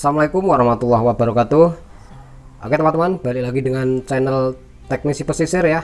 Assalamualaikum warahmatullahi wabarakatuh. Oke teman-teman, balik lagi dengan channel Teknisi Pesisir ya.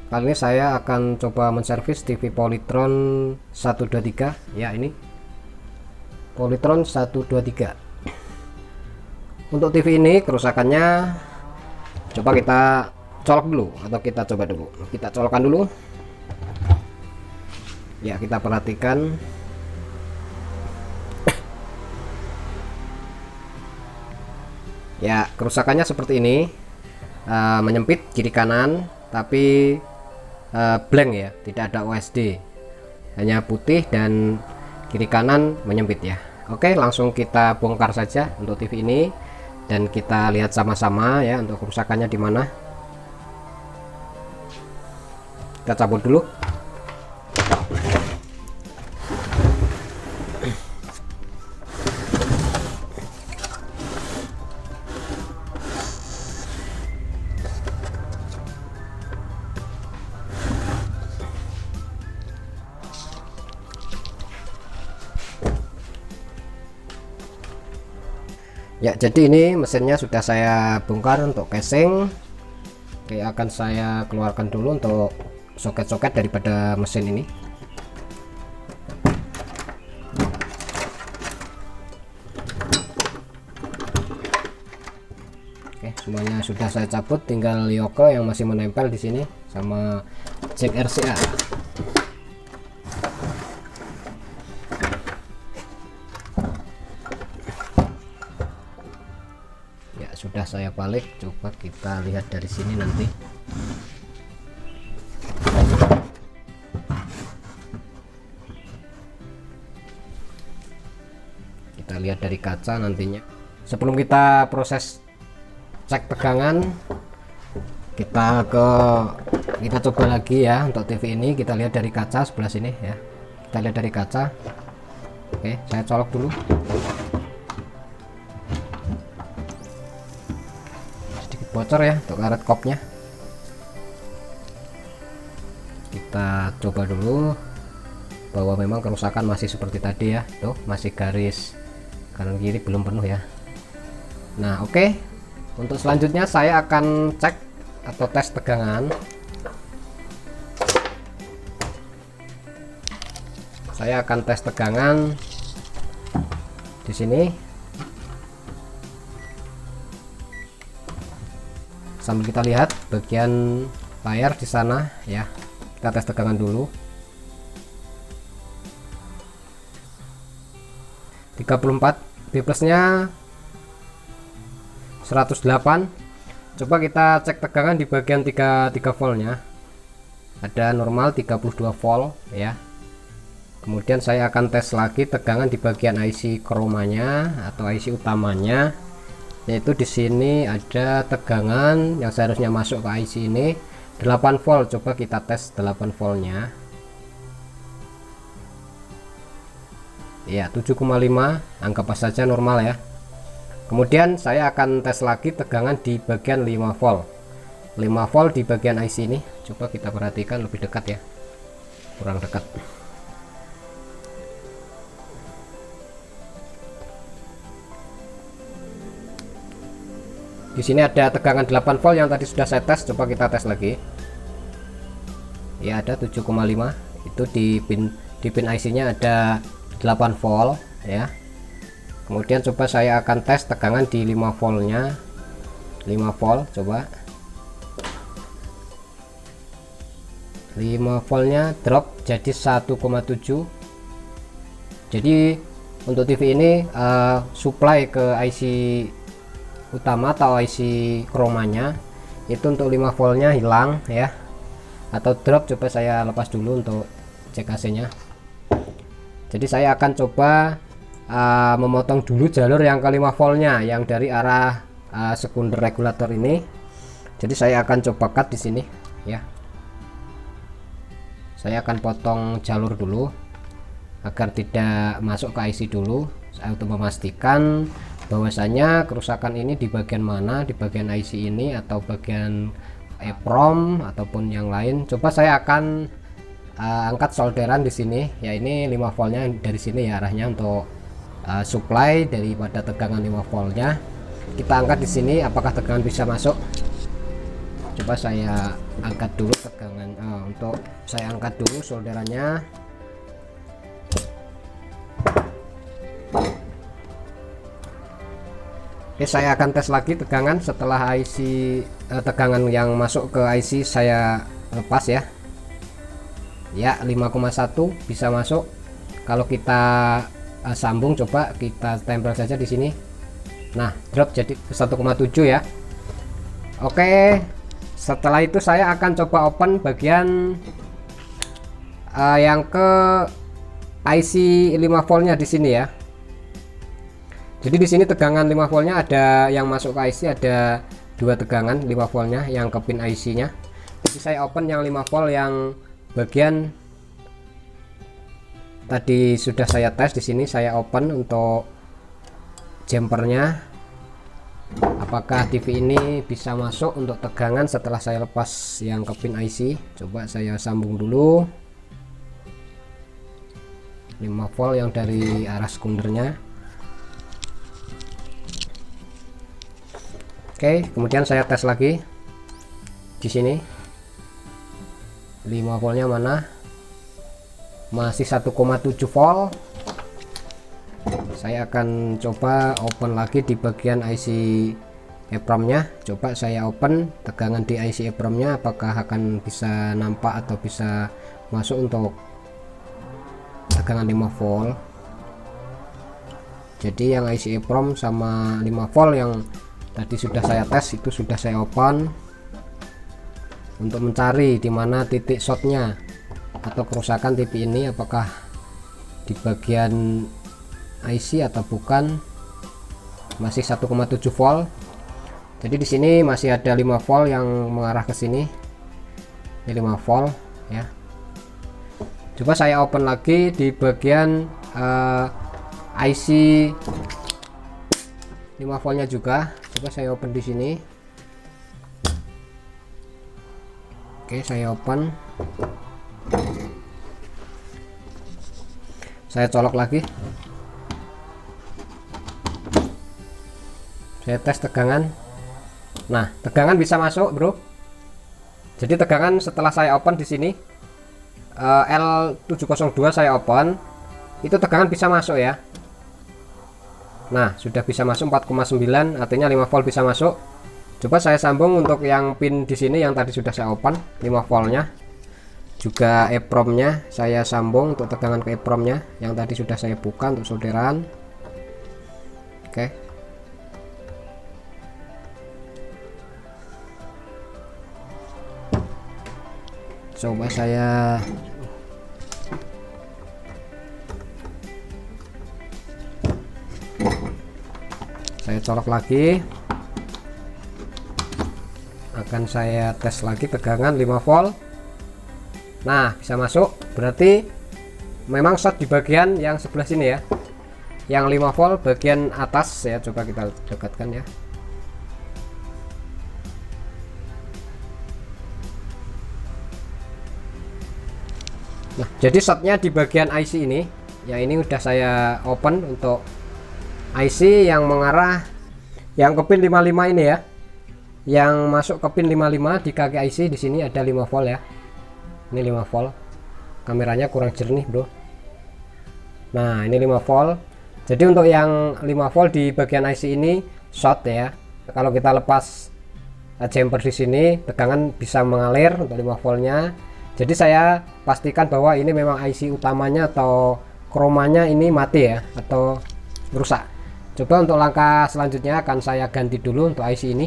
Kali ini saya akan coba menservis TV Polytron 123 ya, ini Polytron 123. Untuk TV ini kerusakannya coba kita colok dulu, atau kita coba dulu, kita colokkan dulu ya. Kita perhatikan ya, kerusakannya seperti ini, menyempit kiri kanan tapi blank ya, tidak ada OSD, hanya putih dan kiri kanan menyempit ya. Oke, langsung kita bongkar saja untuk TV ini dan kita lihat sama-sama ya untuk kerusakannya di mana. Kita cabut dulu. Ya, jadi ini mesinnya sudah saya bongkar untuk casing. Oke, akan saya keluarkan dulu untuk soket-soket daripada mesin ini. Oke, semuanya sudah saya cabut, tinggal yoko yang masih menempel di sini sama jack RCA. Sudah saya balik, coba kita lihat dari sini nanti. Kita lihat dari kaca nantinya. Sebelum kita proses cek tegangan, kita coba lagi ya untuk TV ini. Kita lihat dari kaca sebelah sini ya. Kita lihat dari kaca. Oke, saya colok dulu. Bocor ya untuk karet kopnya. Kita coba dulu bahwa memang kerusakan masih seperti tadi ya, tuh masih garis kanan kiri belum penuh ya. Nah oke, untuk selanjutnya saya akan cek atau tes tegangan. Saya akan tes tegangan di sini sambil kita lihat bagian layar di sana ya. Kita tes tegangan dulu. 34, B plusnya 108. Coba kita cek tegangan di bagian 3 voltnya. Ada normal 32 volt ya. Kemudian saya akan tes lagi tegangan di bagian IC chromanya atau IC utamanya, yaitu di sini ada tegangan yang seharusnya masuk ke IC ini 8 volt. Coba kita tes 8 voltnya ya, 7,5, anggap saja normal ya. Kemudian saya akan tes lagi tegangan di bagian 5 volt di bagian IC ini. Coba kita perhatikan lebih dekat ya, kurang dekat. Di sini ada tegangan 8 volt yang tadi sudah saya tes. Coba kita tes lagi ya, ada 7,5. Itu di pin IC nya ada 8 volt ya. Kemudian coba saya akan tes tegangan di 5 voltnya, 5 volt. Coba 5 voltnya drop jadi 1,7. jadi untuk TV ini supply ke IC utama atau IC chromanya itu untuk 5 voltnya hilang ya, atau drop. Coba saya lepas dulu untuk cek AC nya. Jadi saya akan coba memotong dulu jalur yang ke 5 voltnya yang dari arah sekunder regulator ini. Jadi saya akan coba cut di sini ya. Saya akan potong jalur dulu agar tidak masuk ke IC dulu. Saya untuk memastikan bahwasanya kerusakan ini di bagian mana, di bagian IC ini atau bagian EEPROM ataupun yang lain. Coba saya akan angkat solderan di sini ya. Ini 5 voltnya dari sini ya arahnya untuk supply daripada tegangan 5 voltnya. Kita angkat di sini, apakah tegangan bisa masuk. Coba saya angkat dulu tegangan, untuk saya angkat dulu solderannya. Oke, saya akan tes lagi tegangan setelah IC tegangan yang masuk ke IC saya lepas ya. Ya, 5,1 bisa masuk. Kalau kita sambung, coba kita tempel saja di sini. Nah, drop jadi 1,7 ya. Oke, setelah itu saya akan coba open bagian yang ke IC 5 voltnya di sini ya. Jadi di sini tegangan 5 voltnya ada yang masuk ke IC, ada 2 tegangan 5 voltnya yang ke pin IC nya. Jadi saya open yang 5 volt yang bagian tadi sudah saya tes. Di sini saya open untuk jumpernya, apakah TV ini bisa masuk untuk tegangan setelah saya lepas yang ke pin IC. Coba saya sambung dulu 5 volt yang dari arah sekundernya. Oke, kemudian saya tes lagi di sini 5 voltnya mana, masih 1,7 volt. Saya akan coba open lagi di bagian IC EEPROM nya. Coba saya open tegangan di IC EEPROM nya, apakah akan bisa nampak atau bisa masuk untuk tegangan 5 volt. Jadi yang IC EEPROM sama 5 volt yang tadi sudah saya tes itu sudah saya open untuk mencari di mana titik shortnya atau kerusakan TV ini, apakah di bagian IC atau bukan. Masih 1,7 volt. Jadi di sini masih ada 5 volt yang mengarah ke sini. Ini 5 volt ya. Coba saya open lagi di bagian IC 5 voltnya juga. Coba saya open di sini. Oke, saya open. Saya colok lagi. Saya tes tegangan. Nah, tegangan bisa masuk, bro. Jadi tegangan setelah saya open di sini L702 saya open, itu tegangan bisa masuk ya. Nah, sudah bisa masuk 4,9, artinya 5 volt bisa masuk. Coba saya sambung untuk yang pin di sini yang tadi sudah saya open 5 voltnya. Juga EEPROM-nya saya sambung untuk tegangan ke EEPROM-nya yang tadi sudah saya buka untuk solderan. Oke. Coba saya colok lagi, akan saya tes lagi tegangan 5 volt. Nah, bisa masuk, berarti memang short di bagian yang sebelah sini ya, yang 5 volt bagian atas ya. Coba kita dekatkan ya. Nah, jadi shortnya di bagian IC ini ya. Ini udah saya open untuk IC yang mengarah yang ke pin 55 ini ya, yang masuk ke pin 55 di kaki IC. Di sini ada 5 volt ya. Ini 5 volt. Kameranya kurang jernih, bro. Nah, ini 5 volt. Jadi untuk yang 5 volt di bagian IC ini short ya. Kalau kita lepas jumper di sini, tegangan bisa mengalir untuk 5 voltnya. Jadi saya pastikan bahwa ini memang IC utamanya atau kromanya ini mati ya, atau rusak. Coba untuk langkah selanjutnya akan saya ganti dulu untuk IC ini.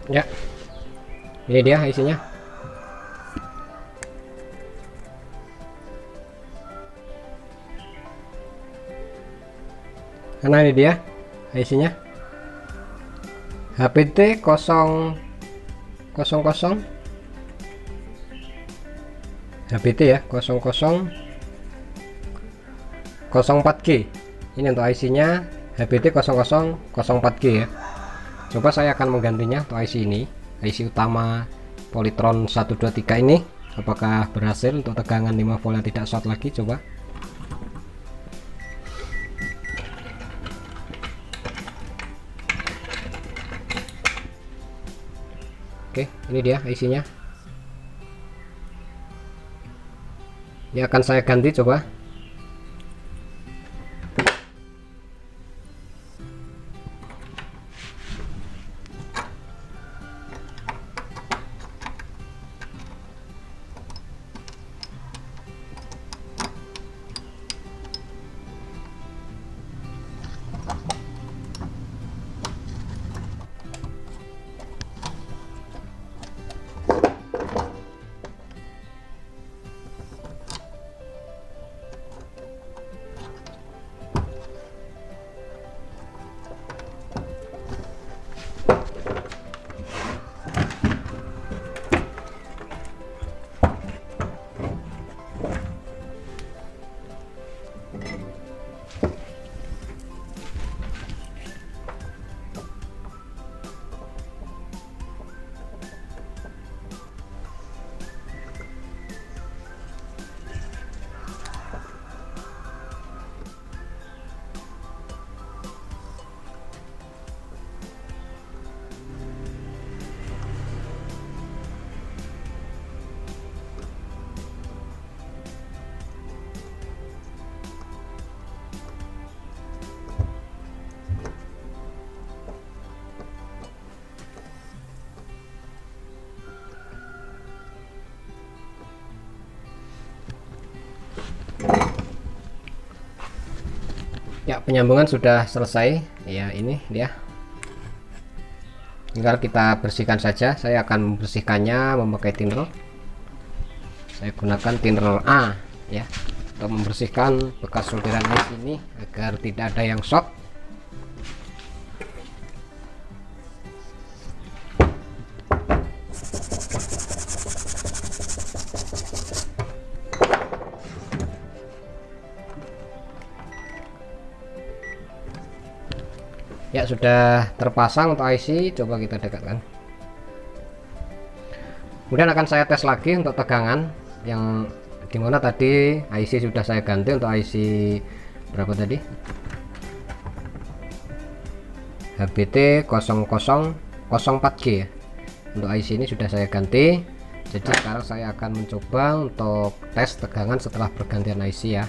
Ya, ini dia IC-nya. Karena ini dia IC-nya. HPT 000 HPT ya 0004G. Ini untuk IC-nya HPT 0004G ya. Coba saya akan menggantinya untuk IC ini, IC utama Polytron 123 ini. Apakah berhasil untuk tegangan 5 volt yang tidak short lagi? Coba. Oke, ini dia IC-nya. Ya, akan saya ganti coba. Ya, penyambungan sudah selesai. Ya, ini dia. Tinggal kita bersihkan saja. Saya akan membersihkannya memakai thinner. Saya gunakan thinner A ya, untuk membersihkan bekas solderan IC ini agar tidak ada yang short. Ya, sudah terpasang untuk IC. Coba kita dekatkan. Kemudian akan saya tes lagi untuk tegangan, yang dimana tadi IC sudah saya ganti untuk IC berapa tadi, HBT 0004G ya. Untuk IC ini sudah saya ganti. Jadi sekarang saya akan mencoba untuk tes tegangan setelah pergantian IC ya.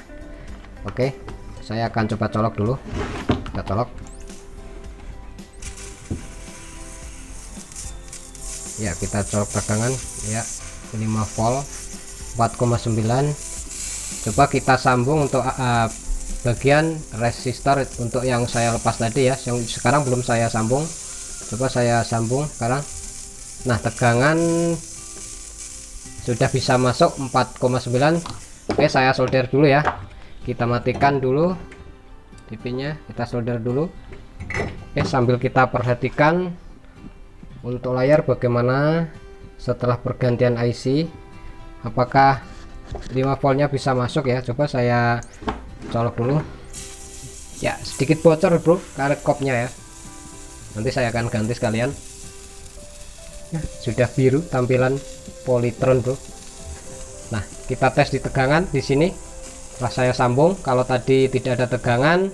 Oke, saya akan coba colok dulu. Kita colok. Ya, kita colok tegangan ya, 5 volt 4,9. Coba kita sambung untuk bagian resistor untuk yang saya lepas tadi ya, yang sekarang belum saya sambung. Coba saya sambung sekarang. Nah, tegangan sudah bisa masuk 4,9. Oke, saya solder dulu ya. Kita matikan dulu TV nya, kita solder dulu. Oke, sambil kita perhatikan untuk layar bagaimana setelah pergantian IC, apakah 5 voltnya bisa masuk ya. Coba saya colok dulu ya, sedikit bocor bro karet kopnya ya, nanti saya akan ganti sekalian ya. Sudah biru tampilan Polytron bro. Nah, kita tes di tegangan di sini. Setelah saya sambung, kalau tadi tidak ada tegangan,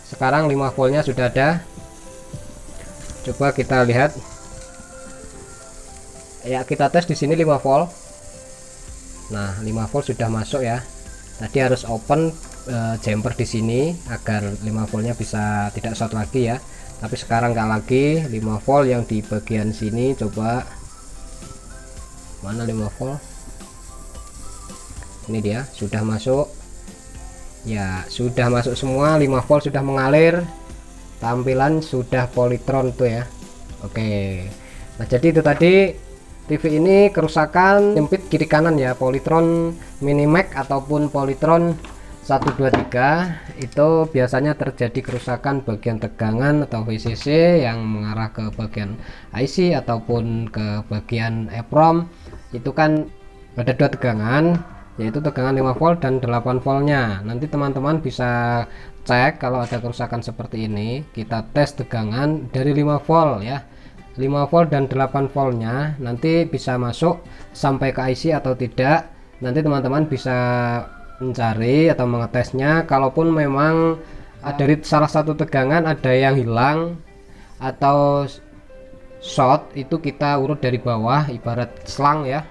sekarang 5 voltnya sudah ada. Coba kita lihat ya, kita tes di sini 5 volt. Nah, 5 volt sudah masuk ya. Tadi harus open jumper di sini agar 5 voltnya bisa tidak short lagi ya. Tapi sekarang nggak lagi 5 volt yang di bagian sini. Coba mana 5 volt, ini dia sudah masuk ya, sudah masuk semua. 5 volt sudah mengalir, tampilan sudah Polytron tuh ya. Oke, nah jadi itu tadi TV ini kerusakan nyempit kiri kanan ya, Polytron Minimax ataupun Polytron 123 itu biasanya terjadi kerusakan bagian tegangan atau VCC yang mengarah ke bagian IC ataupun ke bagian EEPROM. Itu kan ada dua tegangan, yaitu tegangan 5 volt dan 8 voltnya. Nanti teman-teman bisa cek kalau ada kerusakan seperti ini, kita tes tegangan dari 5 volt ya, 5 volt dan 8 voltnya nanti bisa masuk sampai ke IC atau tidak. Nanti teman-teman bisa mencari atau mengetesnya. Kalaupun memang dari salah satu tegangan ada yang hilang atau short, itu kita urut dari bawah, ibarat selang ya,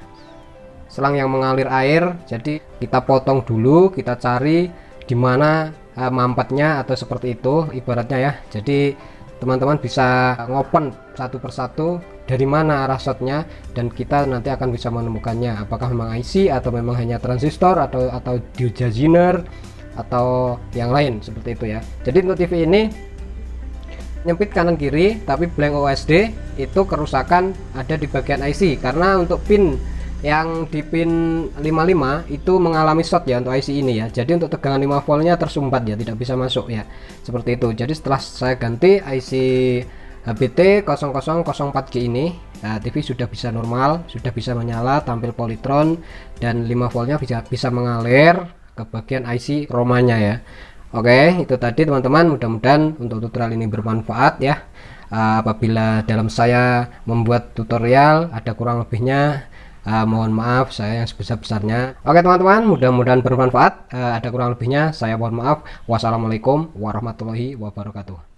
selang yang mengalir air. Jadi kita potong dulu, kita cari di mana mampetnya atau seperti itu ibaratnya ya. Jadi teman-teman bisa ngopen satu persatu dari mana arah shotnya, dan kita nanti akan bisa menemukannya apakah memang IC atau memang hanya transistor atau diode atau yang lain seperti itu ya. Jadi untuk TV ini nyempit kanan kiri tapi blank OSD, itu kerusakan ada di bagian IC karena untuk pin yang di pin 55 itu mengalami short ya untuk IC ini ya. Jadi untuk tegangan 5 voltnya tersumbat ya, tidak bisa masuk ya, seperti itu. Jadi setelah saya ganti IC HBT 0004G ini, nah, TV sudah bisa normal, sudah bisa menyala, tampil Polytron, dan 5 voltnya bisa mengalir ke bagian IC romanya ya. Oke, itu tadi teman-teman, mudah-mudahan untuk tutorial ini bermanfaat ya. Apabila dalam saya membuat tutorial ada kurang lebihnya, mohon maaf, saya yang sebesar-besarnya. Oke teman-teman, mudah-mudahan bermanfaat. Ada kurang lebihnya saya mohon maaf. Wassalamualaikum warahmatullahi wabarakatuh.